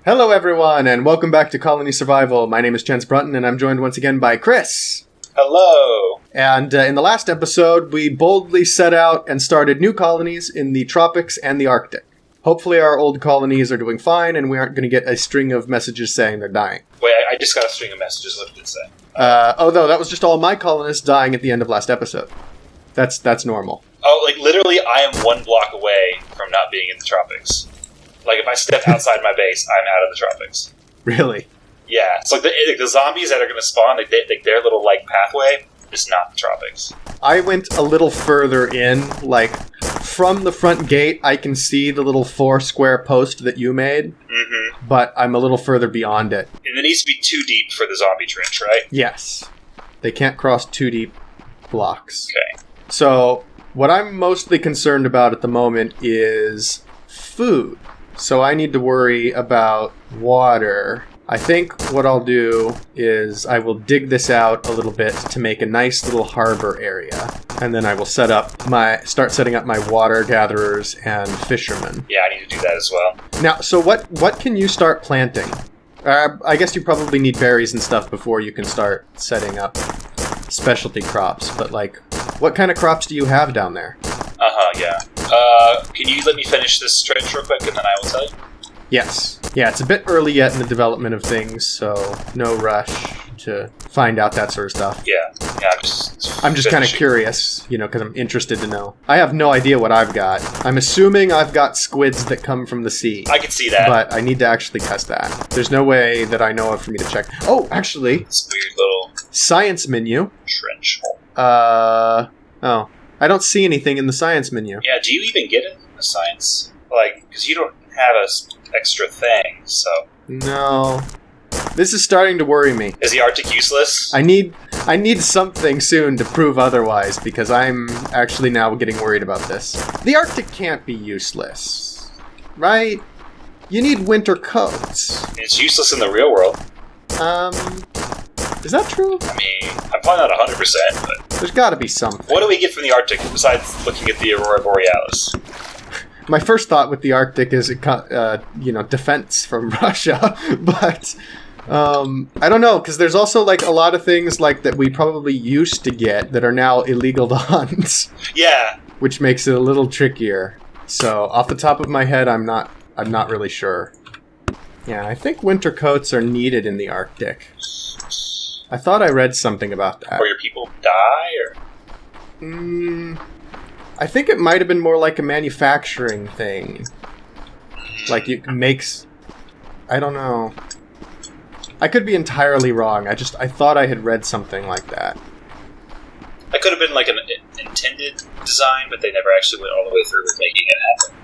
Hello everyone, and welcome back to Colony Survival. My name is Chance Brunton, and I'm joined once again by Chris. Hello! And in the last episode, we boldly set out and started new colonies in the tropics and the Arctic. Hopefully our old colonies are doing fine, and we aren't going to get a string of messages saying they're dying. Wait, I just got a string of messages. What did it say? No, that was just all my colonists dying at the end of last episode. That's normal. Oh, like, literally, I am 1 block away from not being in the tropics. Like, if I step outside my base, I'm out of the tropics. Really? Yeah, it's like the zombies that are going to spawn, their little, pathway is not the tropics. I went a little further in, from the front gate, I can see the little 4-square post that you made, but I'm a little further beyond it. And it needs to be too deep for the zombie trench, right? Yes. They can't cross 2 deep blocks. Okay. So, what I'm mostly concerned about at the moment is food. So I need to worry about water. I think what I'll do is I will dig this out a little bit to make a nice little harbor area. And then I will start setting up my water gatherers and fishermen. Yeah, I need to do that as well. Now, so what can you start planting? I guess you probably need berries and stuff before you can start setting up specialty crops. But, what kind of crops do you have down there? Yeah. Can you let me finish this trench real quick, and then I will tell you? Yes. Yeah, it's a bit early yet in the development of things, so no rush to find out that sort of stuff. Yeah, I'm just kind of curious, because I'm interested to know. I have no idea what I've got. I'm assuming I've got squids that come from the sea. I can see that. But I need to actually test that. There's no way that I know of for me to check. Oh, actually. This weird little science menu. Trench. Oh. I don't see anything in the science menu. Yeah, do you even get it in the science? Because you don't have a extra thing, so... No. This is starting to worry me. Is the Arctic useless? I need something soon to prove otherwise, because I'm actually now getting worried about this. The Arctic can't be useless, right? You need winter coats. It's useless in the real world. Is that true? I mean, I'm probably not 100%, but... There's gotta be something. What do we get from the Arctic besides looking at the Aurora Borealis? My first thought with the Arctic is, defense from Russia, but... I don't know, because there's also, a lot of things, that we probably used to get that are now illegal to hunt. Yeah. Which makes it a little trickier. So, off the top of my head, I'm not really sure. Yeah, I think winter coats are needed in the Arctic. I thought I read something about that. Or your people die, or...? I think it might have been more like a manufacturing thing. It makes... I don't know. I could be entirely wrong. I thought I had read something like that. That could have been an intended design, but they never actually went all the way through with making it happen.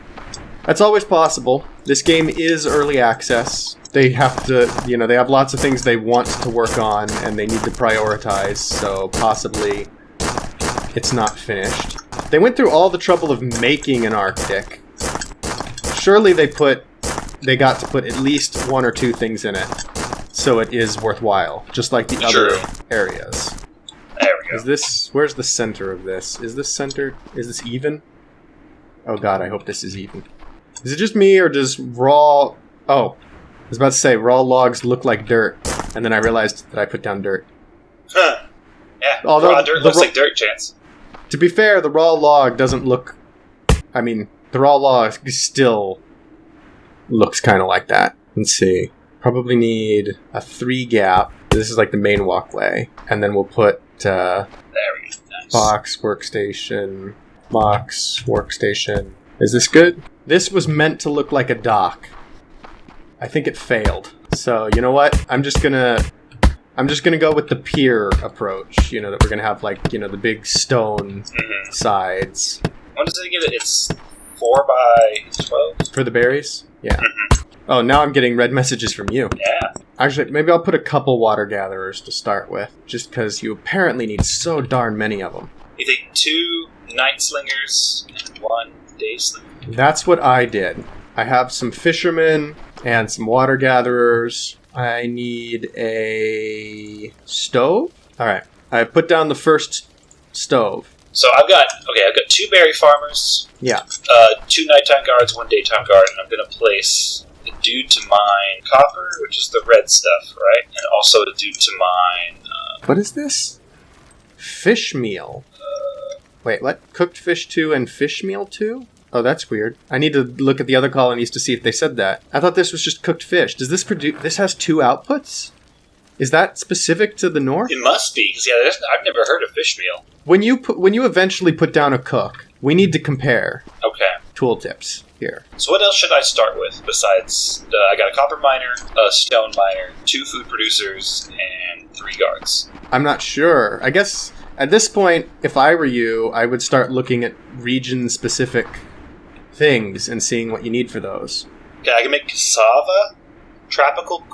That's always possible. This game is early access. They have to, they have lots of things they want to work on, and they need to prioritize, so possibly it's not finished. They went through all the trouble of making an Arctic. Surely they got to put at least 1 or 2 things in it, so it is worthwhile, just like the other areas. There we go. Where's the center of this? Is this centered? Is this even? Oh god, I hope this is even. Is it just me, or does raw... Oh, I was about to say, raw logs look like dirt, and then I realized that I put down dirt. Huh. Yeah, although raw dirt looks like dirt, Chance. To be fair, the raw log doesn't look... I mean, the raw log still looks kind of like that. Let's see. Probably need a 3 gap. This is the main walkway. And then we'll put... there we go. Nice. Box, workstation... Is this good? This was meant to look like a dock. I think it failed. So, you know what? I'm just gonna go with the pier approach, that we're gonna have, the big stone sides. What does it give it? It's 4 by 12? For the berries? Yeah. Oh, now I'm getting red messages from you. Yeah. Actually, maybe I'll put a couple water gatherers to start with, just because you apparently need so darn many of them. You think 2 night slingers and 1 day slinger? That's what I did. I have some fishermen and some water gatherers. I need a stove. All right. I put down the first stove. So I've got 2 berry farmers. Yeah. 2 nighttime guards, 1 daytime guard, and I'm going to place due to mine copper, which is the red stuff, right? And also due to mine... what is this? Fish meal. Wait, what? Cooked fish 2 and fish meal 2? Oh, that's weird. I need to look at the other colonies to see if they said that. I thought this was just cooked fish. Does this produce... This has 2 outputs? Is that specific to the north? It must be, because I've never heard of fish meal. When you eventually put down a cook, we need to compare. Okay. Tooltips here. So what else should I start with besides... I got a copper miner, a stone miner, 2 food producers, and 3 guards. I'm not sure. I guess at this point, if I were you, I would start looking at region-specific things and seeing what you need for those. Okay, I can make cassava, tropical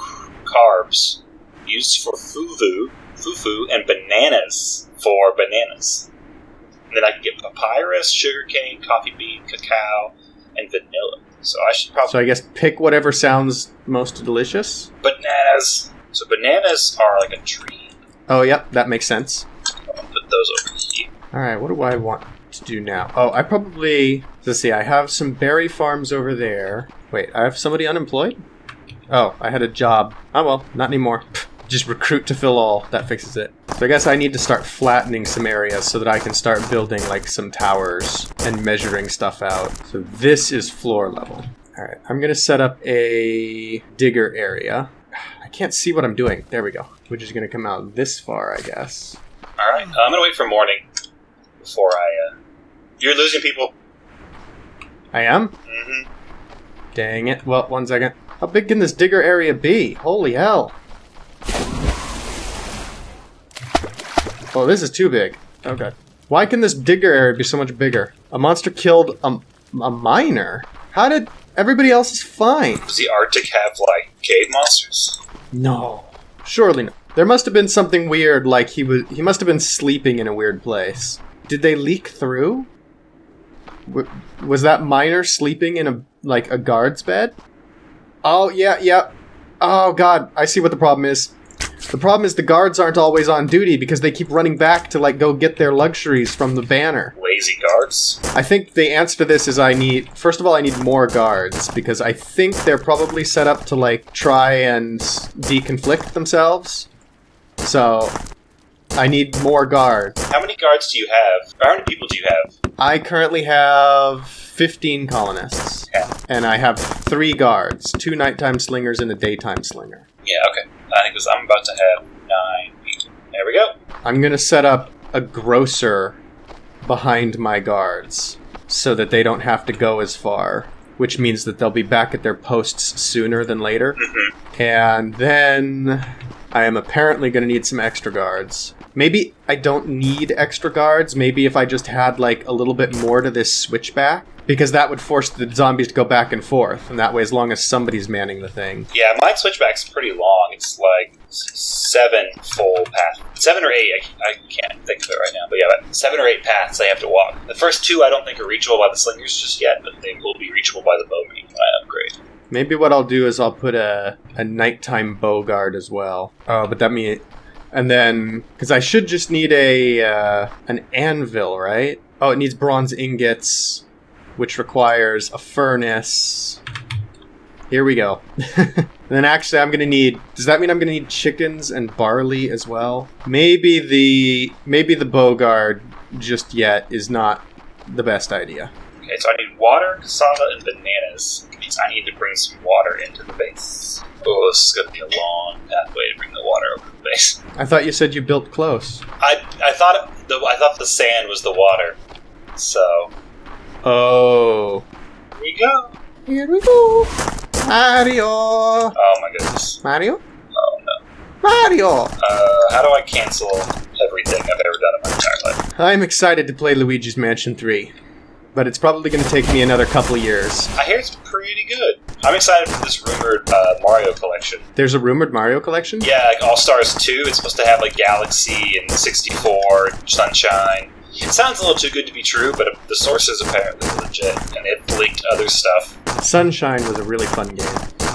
carbs, used for fufu, and bananas for bananas. And then I can get papyrus, sugarcane, coffee bean, cacao, and vanilla. So I should probably... So I guess pick whatever sounds most delicious. Bananas. So bananas are like a tree. Oh, yep, that makes sense. I'll put those over here. Alright, what do I want to do now? Oh, I probably... Let's see, I have some berry farms over there. Wait, I have somebody unemployed? Oh, I had a job. Oh well, not anymore. Just recruit to fill all. That fixes it. So I guess I need to start flattening some areas so that I can start building like some towers and measuring stuff out. So this is floor level. Alright, I'm going to set up a digger area. I can't see what I'm doing. There we go. Which is going to come out this far, I guess. Alright, I'm going to wait for morning before I... You're losing people. I am? Mm-hmm. Dang it. Well, 1 second. How big can this digger area be? Holy hell. Oh, this is too big. Okay. Why can this digger area be so much bigger? A monster killed a miner? How did... Everybody else is fine. Does the Arctic have, like, cave monsters? No. Surely not. There must have been something weird, like he must have been sleeping in a weird place. Did they leak through? Was that miner sleeping in a guard's bed? Oh, yeah. Oh, God. I see what the problem is. The problem is the guards aren't always on duty because they keep running back to, like, go get their luxuries from the banner. Lazy guards? I think the answer to this is first of all, I need more guards because I think they're probably set up to, like, try and deconflict themselves. So, I need more guards. How many guards do you have? Or how many people do you have? I currently have 15 colonists. Yeah. And I have 3 guards, 2 nighttime slingers and a daytime slinger. Yeah, okay. I think I'm about to have 9 people. There we go. I'm going to set up a grocer behind my guards so that they don't have to go as far, which means that they'll be back at their posts sooner than later. Mm-hmm. And then I am apparently going to need some extra guards. Maybe I don't need extra guards. Maybe if I just had, like, a little bit more to this switchback. Because that would force the zombies to go back and forth. And that way, as long as somebody's manning the thing. Yeah, my switchback's pretty long. It's like 7 full paths. 7 or 8. I can't think of it right now. But yeah, 7 or 8 paths I have to walk. The first 2 I don't think are reachable by the slingers just yet. But they will be reachable by the bowmen when I upgrade. Maybe what I'll do is I'll put a nighttime bow guard as well. Oh, but that means... And then... Because I should just need an anvil, right? Oh, it needs bronze ingots, which requires a furnace. Here we go. And then actually I'm going to need... Does that mean I'm going to need chickens and barley as well? Maybe the bow guard just yet is not the best idea. Okay, so I need water, cassava, and bananas. It means I need to bring some water into the base. Oh, this is going to be a long pathway to bring the water over the base. I thought you said you built close. I thought the sand was the water. So... Oh. Here we go. Here we go. Mario. Oh my goodness. Mario? Oh no. Mario! How do I cancel everything I've ever done in my entire life? I'm excited to play Luigi's Mansion 3. But it's probably going to take me another couple years. I hear it's pretty good. I'm excited for this rumored Mario collection. There's a rumored Mario collection? Yeah, like All-Stars 2. It's supposed to have like Galaxy and 64, Sunshine. It sounds a little too good to be true, but the sources apparently are legit, and they've leaked other stuff. Sunshine was a really fun game.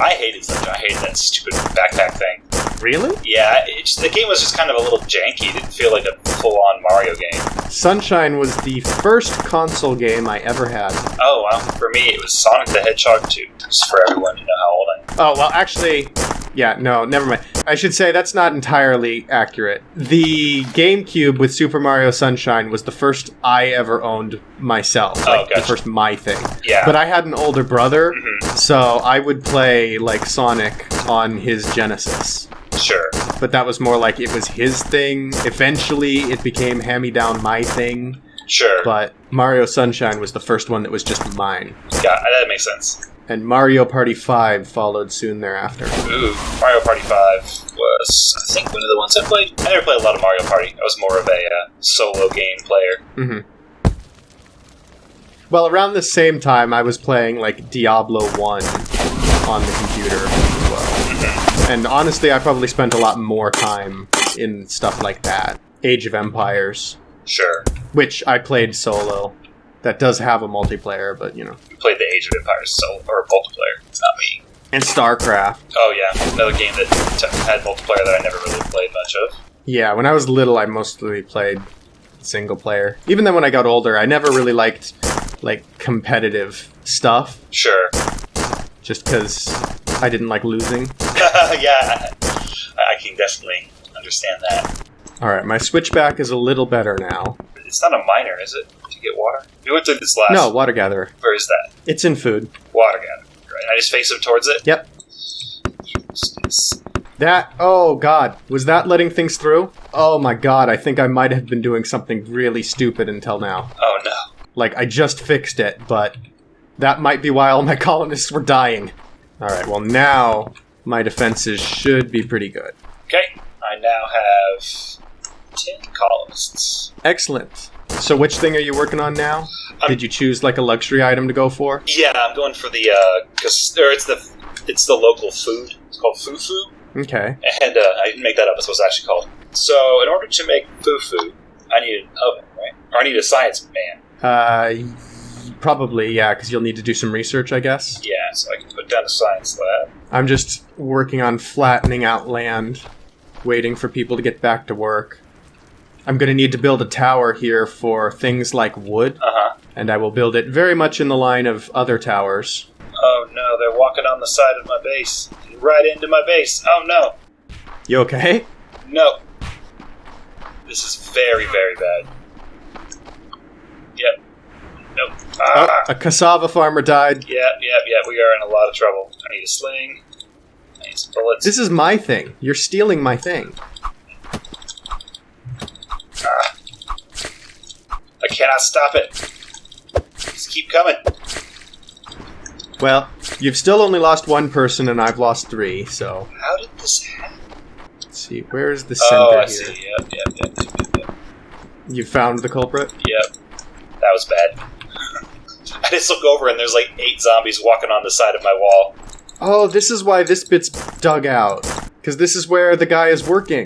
I hated Sunshine. I hated that stupid backpack thing. Really? Yeah, the game was just kind of a little janky. It didn't feel like a full-on Mario game. Sunshine was the first console game I ever had. Oh, well, for me, it was Sonic the Hedgehog 2. Just for everyone to know how old I am. Oh, well, actually... Yeah, no, never mind. I should say that's not entirely accurate. The GameCube with Super Mario Sunshine was the first I ever owned myself. Like, gotcha. The first my thing. Yeah. But I had an older brother, Mm-hmm. so I would play, like, Sonic on his Genesis. Sure. But that was more like it was his thing. Eventually, it became hand-me-down my thing. Sure. But Mario Sunshine was the first one that was just mine. Yeah, that makes sense. And Mario Party 5 followed soon thereafter. Ooh, Mario Party 5 was, I think, one of the ones I played. I never played a lot of Mario Party. I was more of a solo game player. Mm-hmm. Well, around the same time, I was playing, like, Diablo 1 on the computer as well. Mm-hmm. And honestly, I probably spent a lot more time in stuff like that. Age of Empires. Sure. Which I played solo. That does have a multiplayer, but, you know. You played the Age of Empires solo, or multiplayer. It's not me. And StarCraft. Oh, yeah. Another game that had multiplayer that I never really played much of. Yeah, when I was little, I mostly played single player. Even then when I got older, I never really liked, like, competitive stuff. Sure. Just because I didn't like losing. Yeah, I can definitely understand that. Alright, my switchback is a little better now. It's not a miner, is it? To get water? We went through this last... No, water gatherer. Where is that? It's in food. Water gatherer. Right. I just face him towards it? Yep. Useless. That, oh god, was that letting things through? Oh my god, I think I might have been doing something really stupid until now. Oh no. Like, I just fixed it, but that might be why all my colonists were dying. Alright, well now, my defenses should be pretty good. Okay, I now have 10 colonists. Excellent. So which thing are you working on now? Did you choose, like, a luxury item to go for? Yeah, I'm going for the, it's the local food. It's called fufu. Okay. And, I didn't make that up, that's what it's actually called. So, in order to make fufu, I need an oven, right? Or I need a science man. Probably, yeah, because you'll need to do some research, I guess. Yeah, so I can put down a science lab. I'm just working on flattening out land, waiting for people to get back to work. I'm going to need to build a tower here for things like wood, and I will build it very much in the line of other towers. Oh no, they're walking on the side of my base. Right into my base. Oh no. You okay? No. This is very, very bad. Yep. Nope. Oh, a cassava farmer died. Yep. We are in a lot of trouble. I need a sling. I need some bullets. This is my thing. You're stealing my thing. I cannot stop it. Just keep coming. Well, you've still only lost one person, and I've lost 3, so... How did this happen? Let's see, where's the center I here? see. Yep. You found the culprit? Yep. That was bad. I just look over and there's like 8 zombies walking on the side of my wall. Oh, this is why this bit's dug out. Because this is where the guy is working.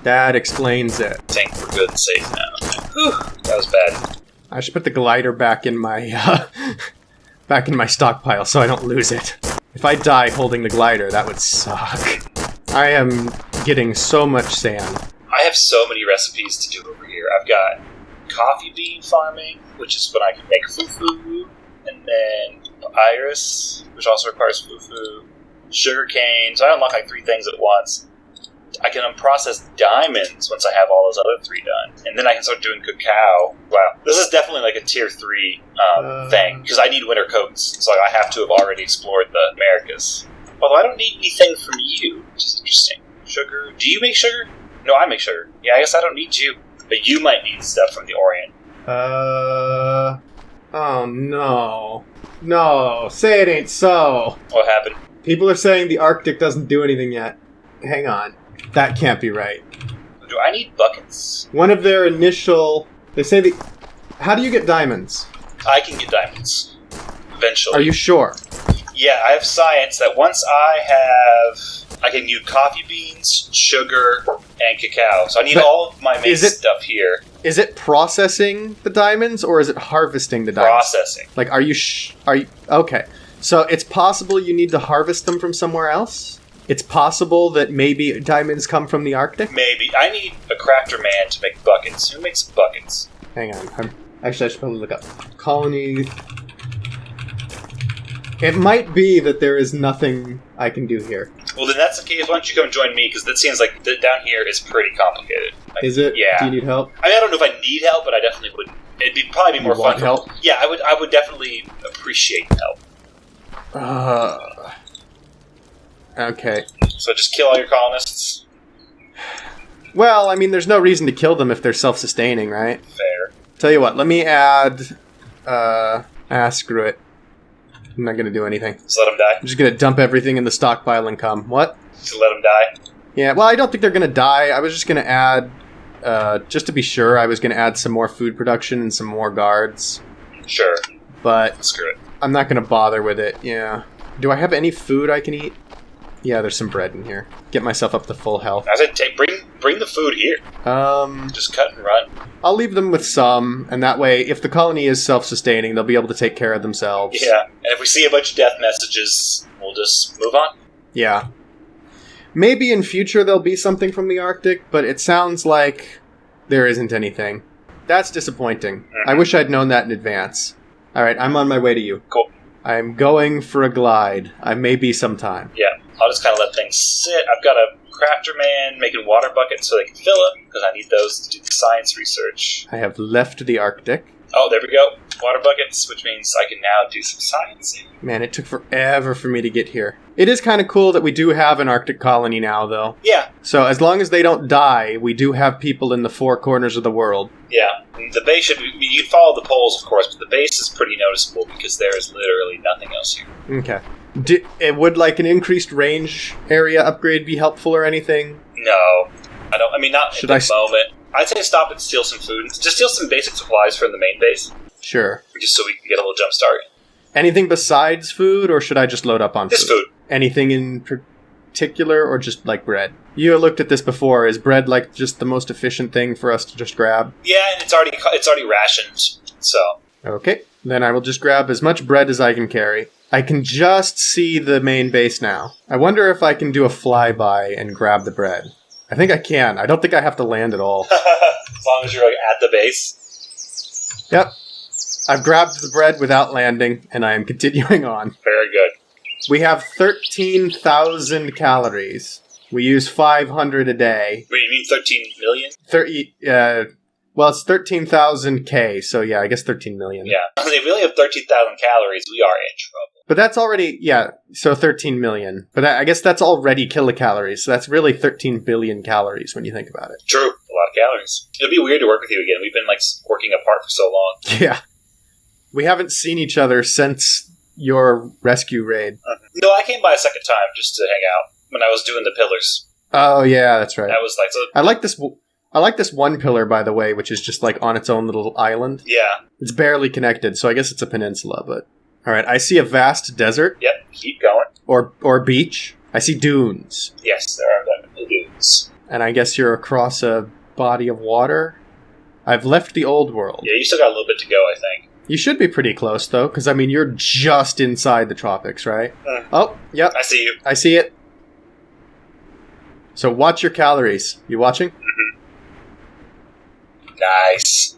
That explains it. I think we're good and safe now. Whew, that was bad. I should put the glider back in my back in my stockpile so I don't lose it. If I die holding the glider, that would suck. I am getting so much sand. I have so many recipes to do over here. I've got coffee bean farming, which is when I can make fufu, and then papyrus, which also requires fufu, sugar cane. So I unlock like 3 things at once. I can unprocess diamonds once I have all those other 3 done. And then I can start doing cacao. Wow. This is definitely like a tier 3 thing, because I need winter coats. So I have to have already explored the Americas. Although I don't need anything from you, which is interesting. Sugar. Do you make sugar? No, I make sugar. Yeah, I guess I don't need you. But you might need stuff from the Orient. Oh no. No, say it ain't so. What happened? People are saying the Arctic doesn't do anything yet. Hang on. That can't be right. Do I need buckets? One of their initial... They say the... How do you get diamonds? I can get diamonds. Eventually. Are you sure? Yeah, I have science that once I can use coffee beans, sugar, and cacao. So I need all of my main stuff here. Is it processing the diamonds, or is it harvesting the diamonds? Processing. Like, are you... Okay. So it's possible you need to harvest them from somewhere else? It's possible that maybe diamonds come from the Arctic? Maybe. I need a crafter man to make buckets. Who makes buckets? Hang on. Actually, I should probably look up. Colony... It might be that there is nothing I can do here. Well, then that's the case. Why don't you come and join me? Because that seems like down here is pretty complicated. Like, is it? Yeah. Do you need help? I mean, I don't know if I need help, but I definitely would. It'd probably be more fun. Help? Yeah, I would definitely appreciate help. Okay. So just kill all your colonists? Well, I mean, there's no reason to kill them if they're self-sustaining, right? Fair. Tell you what, let me add... screw it. I'm not gonna do anything. Just let them die? I'm just gonna dump everything in the stockpile and come. What? Just let them die? Yeah, well, I don't think they're gonna die. I was just gonna add... just to be sure, I was gonna add some more food production and some more guards. Sure. But... Screw it. I'm not gonna bother with it, yeah. Do I have any food I can eat? Yeah, there's some bread in here. Get myself up to full health. I said, bring the food here. Just cut and run. I'll leave them with some, and that way, if the colony is self-sustaining, they'll be able to take care of themselves. Yeah, and if we see a bunch of death messages, we'll just move on. Yeah. Maybe in future there'll be something from the Arctic, but it sounds like there isn't anything. That's disappointing. Mm-hmm. I wish I'd known that in advance. Alright, I'm on my way to you. Cool. I'm going for a glide. I may be sometime. Yeah, I'll just kind of let things sit. I've got a crafter man making water buckets so they can fill them, because I need those to do the science research. I have left the Arctic. Oh, there we go. Water buckets, which means I can now do some sciencing. Man, it took forever for me to get here. It is kind of cool that we do have an Arctic colony now, though. Yeah. So as long as they don't die, we do have people in the four corners of the world. Yeah. And the base should be... You can follow the poles, of course, but the base is pretty noticeable because there is literally nothing else here. Okay. Would, like, an increased range area upgrade be helpful or anything? No. I don't... I mean, not Should at the moment. I'd say stop and steal some food. Just steal some basic supplies from the main base. Sure. Just so we can get a little jump start. Anything besides food, or should I just load up on Just food? Anything in particular, or just, like, bread? You looked at this before. Is bread, like, just the most efficient thing for us to just grab? Yeah, and it's already rationed, so... Okay. Then I will just grab as much bread as I can carry. I can just see the main base now. I wonder if I can do a flyby and grab the bread. I think I can. I don't think I have to land at all. As long as you're like, at the base. Yep. I've grabbed the bread without landing, and I am continuing on. Very good. We have 13,000 calories. We use 500 a day. Wait, you mean 13 million? Well, it's 13,000 K, so yeah, I guess 13 million. Yeah. If we only have 13,000 calories, we are in trouble. But that's already, yeah, so 13 million. But I guess that's already kilocalories, so that's really 13 billion calories when you think about it. True. A lot of calories. It'll be weird to work with you again. We've been, like, working apart for so long. Yeah. We haven't seen each other since your rescue raid. No, I came by a second time just to hang out when I was doing the pillars. Oh, yeah, that's right. That was like... So, I like this one pillar, by the way, which is just, like, on its own little island. Yeah. It's barely connected, so I guess it's a peninsula, but... Alright, I see a vast desert. Yep, keep going. Or beach. I see dunes. Yes, there are definitely dunes. And I guess you're across a body of water? I've left the old world. Yeah, you still got a little bit to go, I think. You should be pretty close, though, because, I mean, you're just inside the tropics, right? Oh, yep. I see you. I see it. So watch your calories. You watching? Mm-hmm. Nice.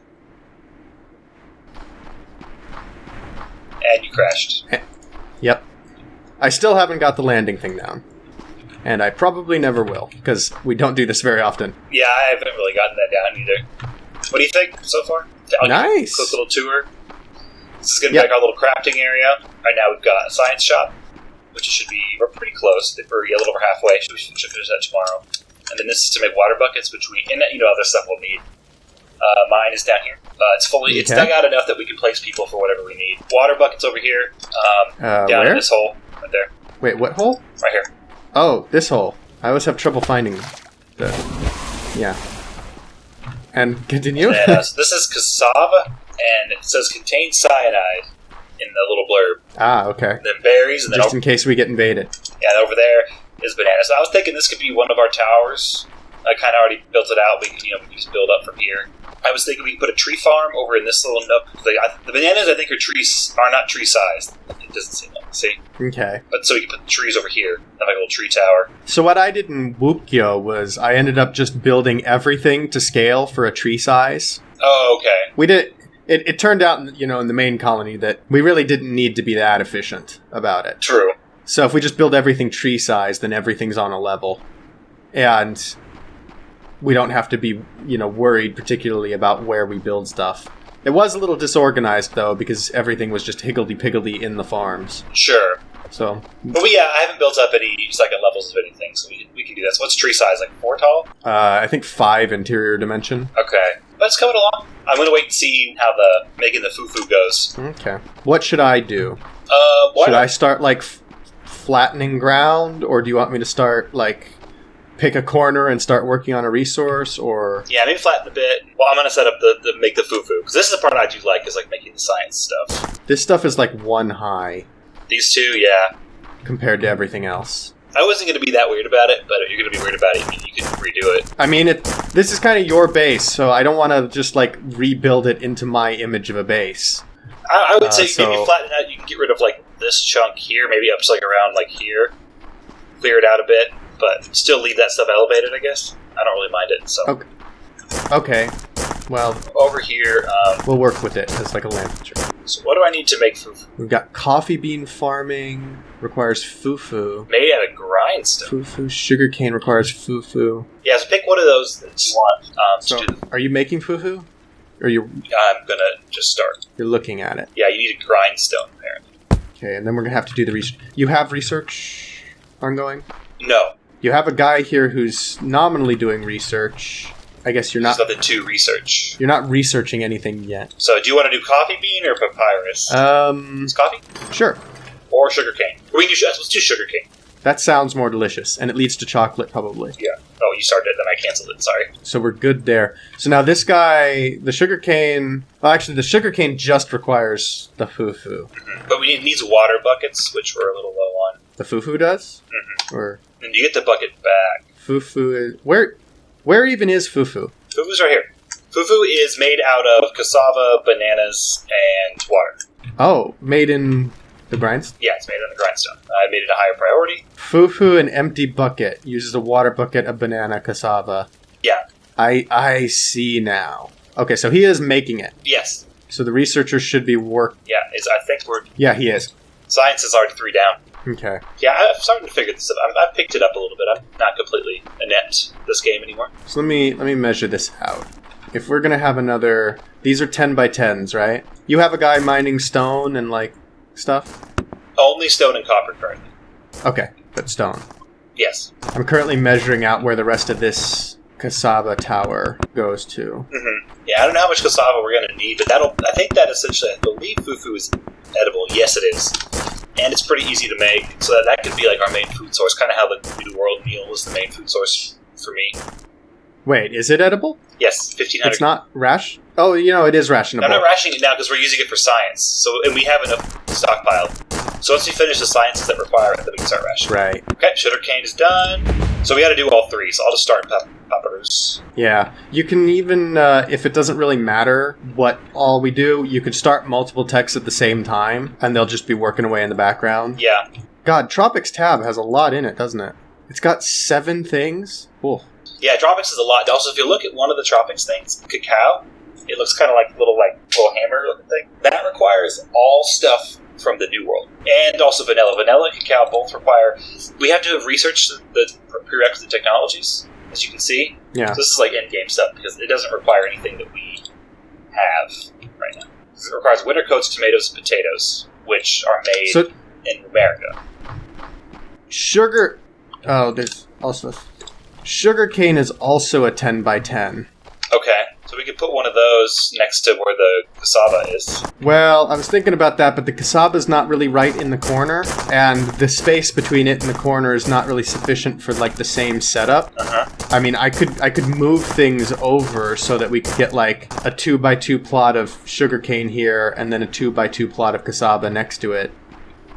And you crashed. Yep. I still haven't got the landing thing down. And I probably never will, because we don't do this very often. Yeah, I haven't really gotten that down either. What do you think so far? Nice. Quick little tour. This is going to be like our little crafting area. Right now we've got a science shop, which should be, we're pretty close. We're a little over halfway. We should finish that tomorrow. And then this is to make water buckets, which and other stuff we'll need. Mine is down here. It's fully, It's dug out enough that we can place people for whatever we need. Water buckets over here. Down where? in this hole, right there. Wait, what hole? Right here. Oh, this hole. I always have trouble finding the... Yeah. And continue? And, this is cassava, and it says contains cyanide in the little blurb. Ah, okay. And then berries, and then just in case we get invaded. Yeah, and over there is bananas. So I was thinking this could be one of our towers. I kind of already built it out. We can just build up from here. I was thinking we could put a tree farm over in this little nook. The bananas, I think, are not tree sized. doesn't seem like. See? Okay. But so we can put the trees over here. Have like a little tree tower. So what I did in Woopkyo was I ended up just building everything to scale for a tree size. Oh, okay. We did. It turned out, in the main colony that we really didn't need to be that efficient about it. True. So if we just build everything tree size, then everything's on a level. And we don't have to be, worried particularly about where we build stuff. It was a little disorganized, though, because everything was just higgledy-piggledy in the farms. Sure. So, but I haven't built up any second levels of anything, so we can do that. So what's tree size, like 4 tall? I think 5 interior dimension. Okay. Let's coming along. I'm going to wait and see how the making the fufu goes. Okay. What should I do? Should I start, flattening ground, or do you want me to start, pick a corner and start working on a resource, or... Yeah, maybe flatten a bit. Well, I'm going to set up the make the fufu, because this is the part I do like, is, making the science stuff. This stuff is, 1 high. These two, yeah. Compared to everything else. I wasn't going to be that weird about it, but if you're going to be weird about it, you can redo it. I mean, this is kind of your base, so I don't want to just, rebuild it into my image of a base. I would say maybe flatten it out. You can get rid of, this chunk here, maybe up to, around, here. Clear it out a bit, but still leave that stuff elevated, I guess. I don't really mind it, so... Okay. Well... Over here, we'll work with it as, a land feature. So what do I need to make fufu? We've got coffee bean farming, requires fufu. Made out of grindstone. Fufu. Sugarcane requires fufu. Yeah, so pick one of those that you want to do. Are you making fufu? Or I'm gonna just start. You're looking at it. Yeah, you need a grindstone, apparently. Okay, and then we're gonna have to do the research. You have research ongoing? No. You have a guy here who's nominally doing research. I guess you're not... There's nothing to research. You're not researching anything yet. So, do you want to do coffee bean or papyrus? Is coffee? Sure. Or sugarcane. Let's do sugarcane. That sounds more delicious, and it leads to chocolate, probably. Yeah. Oh, you started it, then I canceled it, sorry. So we're good there. So now this guy, the sugarcane... Well, actually, the sugarcane just requires the fufu. Mm-hmm. But we needs water buckets, which we're a little low on. The fufu does? Mm-hmm. Or... And you get the bucket back. Fufu is... Where even is fufu? Fufu's right here. Fufu is made out of cassava, bananas, and water. Oh, made in the grindstone? Yeah, it's made in the grindstone. I made it a higher priority. Fufu, an empty bucket. Uses a water bucket, a banana, cassava. Yeah. I see now. Okay, so he is making it. Yes. So the researchers should be Yeah, I think we're... Yeah, he is. Science is already 3 down. Okay. Yeah, I'm starting to figure this out. I've picked it up a little bit. I'm not completely inept this game anymore. So let me measure this out. If we're gonna have another... These are 10 by 10s, right? You have a guy mining stone and, stuff? Only stone and copper currently. Okay, but stone. Yes. I'm currently measuring out where the rest of this cassava tower goes to. Mm-hmm. Yeah, I don't know how much cassava we're going to need, but I think that essentially, I believe fufu is edible. Yes, it is. And it's pretty easy to make, so that could be our main food source, kind of how the New World meal was the main food source for me. Wait, is it edible? Yes, 1,500. It's not Oh, it is rationable. I'm not rationing it now because we're using it for science, and we have enough stockpiled. So once we finish the sciences that require it, then we can start rationing. Right. Okay, sugarcane is done. So we got to do all 3, so I'll just start papyrus. Yeah. You can even, if it doesn't really matter what all we do, you could start multiple texts at the same time, and they'll just be working away in the background. Yeah. God, Tropics tab has a lot in it, doesn't it? It's got 7 things. Cool. Yeah, Tropics is a lot. Also, if you look at one of the Tropics things, cacao, it looks kind of like a little hammer looking thing. That requires all stuff from the New World. And also vanilla. Vanilla and cacao both require... We have to have researched the prerequisite technologies, as you can see. Yeah. So this is endgame stuff, because it doesn't require anything that we have right now. It requires winter coats, tomatoes, and potatoes, which are made in America. Sugar... Oh, there's also... Sugarcane is also a 10 by 10. Okay, so we could put one of those next to where the cassava is. Well, I was thinking about that, but the cassava's not really right in the corner, and the space between it and the corner is not really sufficient for the same setup. Uh-huh. I mean, I could move things over so that we could get a 2 by 2 plot of sugarcane here, and then a 2 by 2 plot of cassava next to it.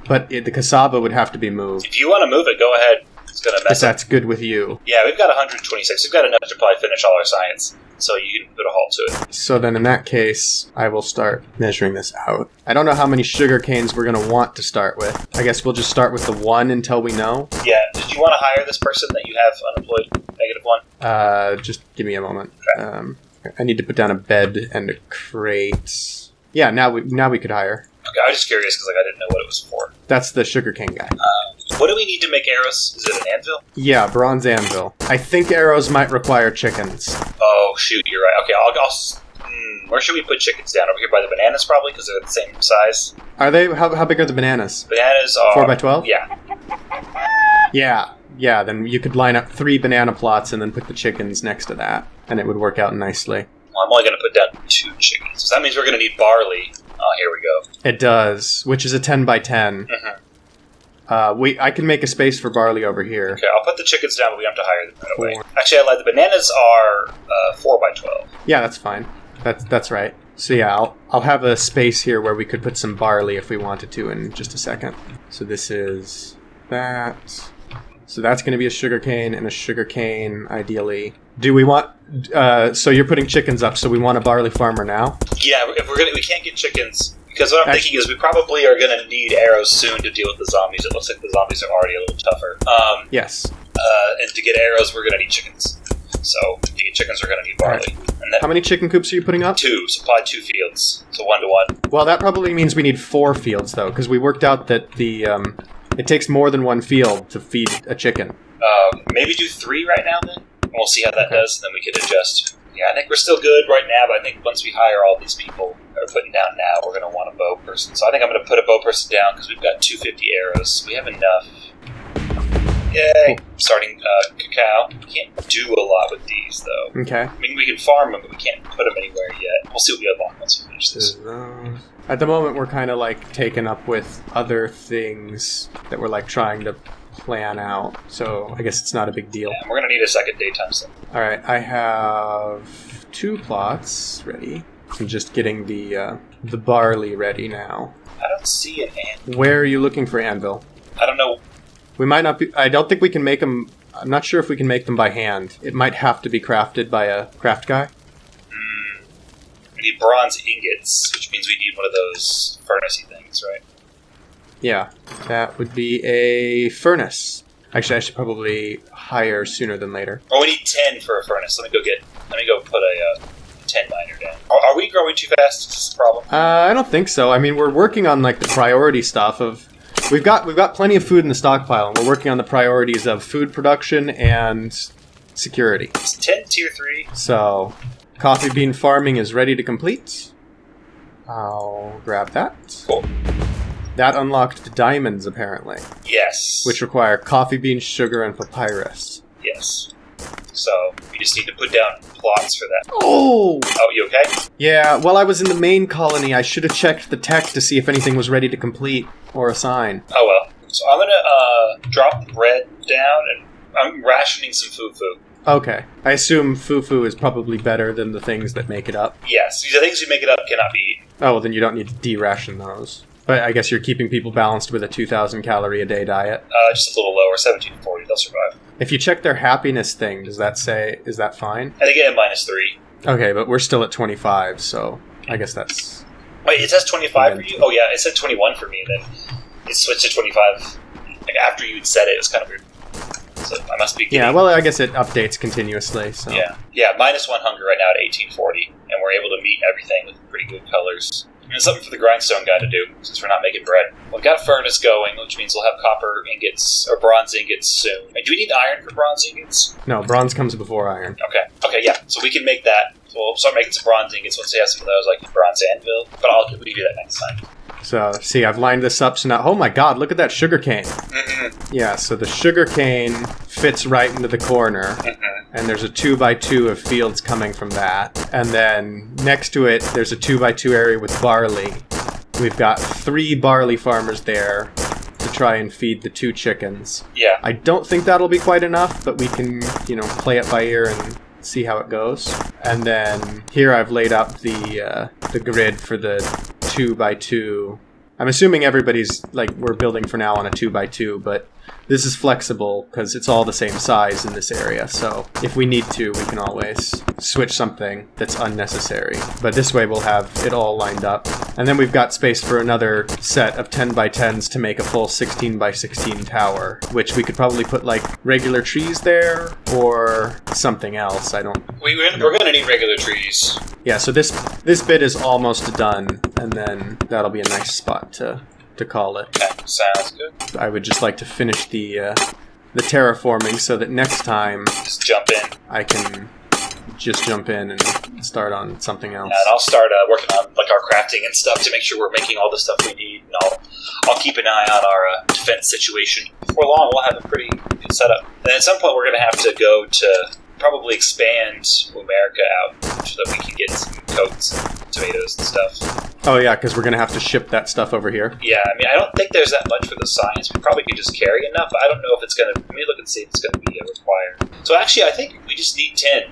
But the cassava would have to be moved. If you want to move it, go ahead. It's going to mess if that's good with you. Yeah, we've got 126. We've got enough to probably finish all our science. so you can put a halt to it. So then in that case, I will start measuring this out. I don't know how many sugar canes we're going to want to start with. I guess we'll just start with the 1 until we know. Yeah, did you want to hire this person that you have unemployed, -1? Just give me a moment. Okay. I need to put down a bed and a crate. Yeah, now we could hire. Okay, I was just curious because I didn't know what it was for. That's the sugarcane guy. What do we need to make arrows? Is it an anvil? Yeah, bronze anvil. I think arrows might require chickens. Oh, shoot, you're right. Okay, where should we put chickens down? Over here by the bananas, probably, because they're the same size? Are they? How big are the bananas? Bananas are... 4 by 12? Yeah. Yeah, then you could line up 3 banana plots and then put the chickens next to that, and it would work out nicely. Well, I'm only going to put down 2 chickens. So that means we're going to need barley. Oh, here we go. It does, which is a 10 by 10. Mm-hmm. I can make a space for barley over here. Okay, I'll put the chickens down, but we don't have to hire them right away. Actually, I lied. The bananas are 4 by 12. Yeah, that's fine. That's right. So yeah, I'll have a space here where we could put some barley if we wanted to in just a second. So this is that. So that's going to be a sugarcane and a sugarcane, ideally. Do we want... so you're putting chickens up, so we want a barley farmer now? Yeah, if we can't get chickens... Because what I'm thinking is we probably are going to need arrows soon to deal with the zombies. It looks like the zombies are already a little tougher. Yes. And to get arrows, we're going to need chickens. So to get chickens, we're going to need barley. Right. And then, how many chicken coops are you putting up? 2. Supply 2 fields. So 1 to 1. Well, that probably means we need 4 fields, though, because we worked out that the it takes more than 1 field to feed a chicken. Maybe do 3 right now, then? And we'll see how that does, and then we can adjust. Yeah, I think we're still good right now, but I think once we hire all these people that are putting down now, we're going to want a bow person. So I think I'm going to put a bow person down because we've got 250 arrows. We have enough. Yay! Cool. Starting cacao. We can't do a lot with these, though. Okay. I mean, we can farm them, but we can't put them anywhere yet. We'll see what we have on once we finish this. At the moment, we're kind of like taken up with other things that we're like trying to plan out, so I guess it's not a big deal. Yeah, we're going to need a second daytime set. Alright, I have 2 plots ready. I'm just getting the barley ready now. I don't see an anvil. Where are you looking for anvil? I don't know. We might not be... I don't think we can make them... I'm not sure if we can make them by hand. It might have to be crafted by a craft guy. We need bronze ingots, which means we need one of those furnacey things, right? Yeah, that would be a furnace. Actually, I should probably hire sooner than later. Oh, we need 10 for a furnace. Let me go put a 10 miner down. Are we growing too fast? Is this a problem? I don't think so. I mean, we're working on like the priority stuff of... We've got plenty of food in the stockpile, and we're working on the priorities of food production and security. It's 10 tier 3. So, coffee bean farming is ready to complete. I'll grab that. Cool. That unlocked diamonds, apparently. Yes. Which require coffee bean, sugar, and papyrus. Yes. So, we just need to put down plots for that. Oh! Oh, you okay? Yeah, while I was in the main colony, I should have checked the tech to see if anything was ready to complete or assign. Oh, well. So I'm going to drop the bread down, and I'm rationing some fufu. Okay. I assume fufu is probably better than the things that make it up. Yes. The things you make it up cannot be eaten. Oh, well, then you don't need to de-ration those. But I guess you're keeping people balanced with a 2,000 calorie a day diet. Just a little lower, 1740. They'll survive. If you check their happiness thing, does that say, is that fine? And they get a -3. Okay, but we're still at 25, so I guess that's... Wait, it says 25 for you? Oh yeah, it said 21 for me, and then it switched to 25. Like after you'd said it was kind of weird. So I must be getting... Yeah, well, I guess it updates continuously, so... Yeah, -1 hunger right now at 1840, and we're able to meet everything with pretty good colors. And it's something for the grindstone guy to do, since we're not making bread. We've got a furnace going, which means we'll have copper ingots, or bronze ingots soon. Do we need iron for bronze ingots? No, bronze comes before iron. Okay, yeah. So we can make that. So we'll start making some bronze ingots once we have some of those, like bronze anvil. But we can do that next time. So, see, I've lined this up, so now... Oh my god, look at that sugar cane. Mm-hmm. Yeah, so the sugar cane fits right into the corner, and there's a 2x2 of fields coming from that. And then, next to it, there's a 2x2 area with barley. We've got 3 barley farmers there to try and feed the 2 chickens. Yeah. I don't think that'll be quite enough, but we can, play it by ear and see how it goes. And then, here I've laid out the grid for the 2x2. I'm assuming everybody's, we're building for now on a 2x2, but this is flexible because it's all the same size in this area. So if we need to, we can always switch something that's unnecessary. But this way we'll have it all lined up. And then we've got space for another set of 10 by 10s to make a full 16 by 16 tower, which we could probably put like regular trees there or something else. I don't. We're going to need regular trees. Yeah, so this bit is almost done, and then that'll be a nice spot to call it. Okay, sounds good. I would just like to finish the terraforming so that next time Just jump in. I can just jump in and start on something else. And I'll start working on like our crafting and stuff to make sure we're making all the stuff we need. And I'll keep an eye on our defense situation. Before long, we'll have a pretty good setup. And at some point, we're going to have to go to probably expand America out so that we can get some coats and tomatoes and stuff. Oh yeah, because we're going to have to ship that stuff over here. Yeah, I mean, I don't think there's that much for the science. We probably could just carry enough. I don't know if it's going to... Let me look and see if it's going to be required. So actually, I think we just need 10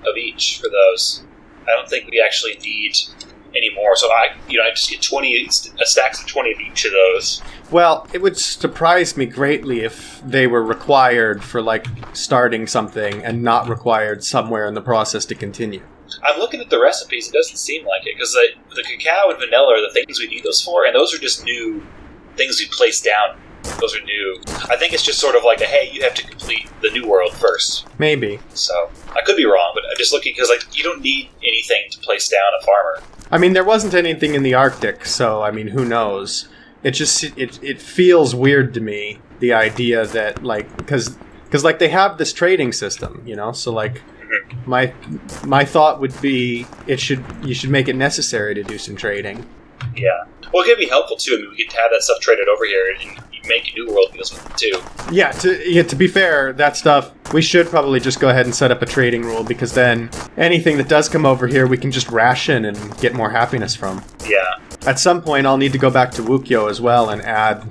of each for those. I don't think we actually need any more. So I just get 20 stacks of 20 of each of those. Well, it would surprise me greatly if they were required for, like, starting something and not required somewhere in the process to continue. I'm looking at the recipes. It doesn't seem like it, because the cacao and vanilla are the things we need those for, and those are just new things we place down. Those are new. I think it's just sort of like hey, you have to complete the new world first. Maybe. So, I could be wrong, but I'm just looking, because you don't need anything to place down a farmer. I mean, there wasn't anything in the Arctic, so, I mean, who knows? It just, it feels weird to me, the idea that, because they have this trading system, so, my thought would be you should make it necessary to do some trading. Yeah. Well, it could be helpful, too. I mean, we could have that stuff traded over here and make New World deals with it, too. Yeah, to be fair, that stuff, we should probably just go ahead and set up a trading rule, because then anything that does come over here, we can just ration and get more happiness from. Yeah. At some point, I'll need to go back to Wukyo as well and add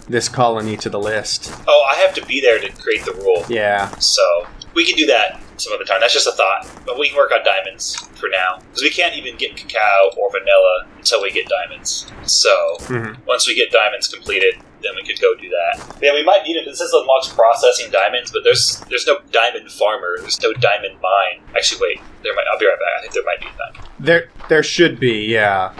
this colony to the list. Oh, I have to be there to create the rule. Yeah. So, we can do that some other time. That's just a thought. But we can work on diamonds for now. Because we can't even get cacao or vanilla until we get diamonds. So, once we get diamonds completed, then we could go do that. Yeah, we might need it. It says unlocks processing diamonds, but there's no diamond farmer. There's no diamond mine. Actually, wait. I'll be right back. I think there might be that. There should be, yeah.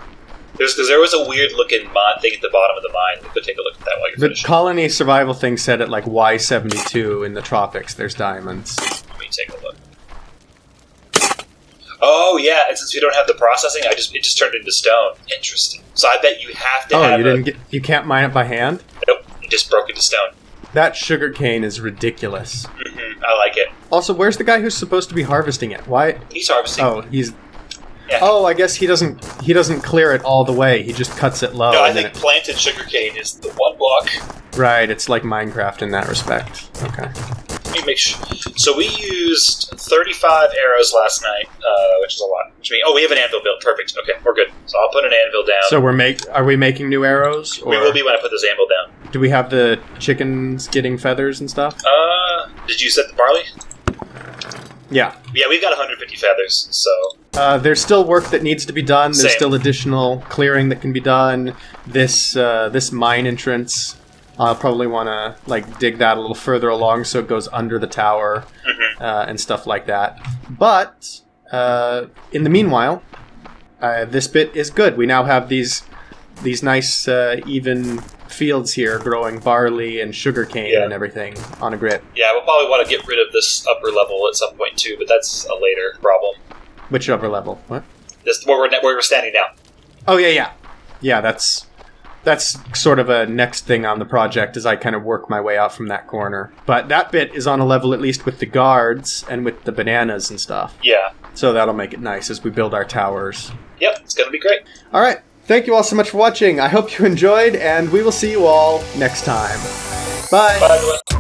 Because there was a weird-looking mod thing at the bottom of the mine. We could take a look at that while you're finishing. The colony survival thing said at Y72 in the tropics, there's diamonds. Let me take a look. Oh, yeah, and since we don't have the processing, it just turned into stone. Interesting. So I bet you have to have you can't mine it by hand? Nope, it just broke into stone. That sugarcane is ridiculous. I like it. Also, where's the guy who's supposed to be harvesting it? Why? He's harvesting. Oh, yeah. Oh, I guess he doesn't clear it all the way. He just cuts it low. No, I think planted sugarcane is the one block. Right, it's like Minecraft in that respect. Okay. Let me make sure. So we used 35 arrows last night, which is a lot. We have an anvil built. Perfect. Okay, we're good. So I'll put an anvil down. So are we making new arrows? We will be when I put this anvil down. Do we have the chickens getting feathers and stuff? Did you set the barley? Yeah. Yeah, we've got 150 feathers, so... there's still work that needs to be done. There's Same. Still additional clearing that can be done. This mine entrance, I'll probably want to dig that a little further along so it goes under the tower and stuff like that. But in the meanwhile, this bit is good. We now have these nice even fields here growing barley and sugarcane and everything on a grid. Yeah, we'll probably want to get rid of this upper level at some point too, but that's a later problem. Which upper level? What? This where we're standing now. Oh yeah. That's sort of a next thing on the project as I kind of work my way out from that corner. But that bit is on a level at least with the guards and with the bananas and stuff. Yeah. So that'll make it nice as we build our towers. Yep, it's gonna be great. All right. Thank you all so much for watching. I hope you enjoyed, and we will see you all next time. Bye. Bye.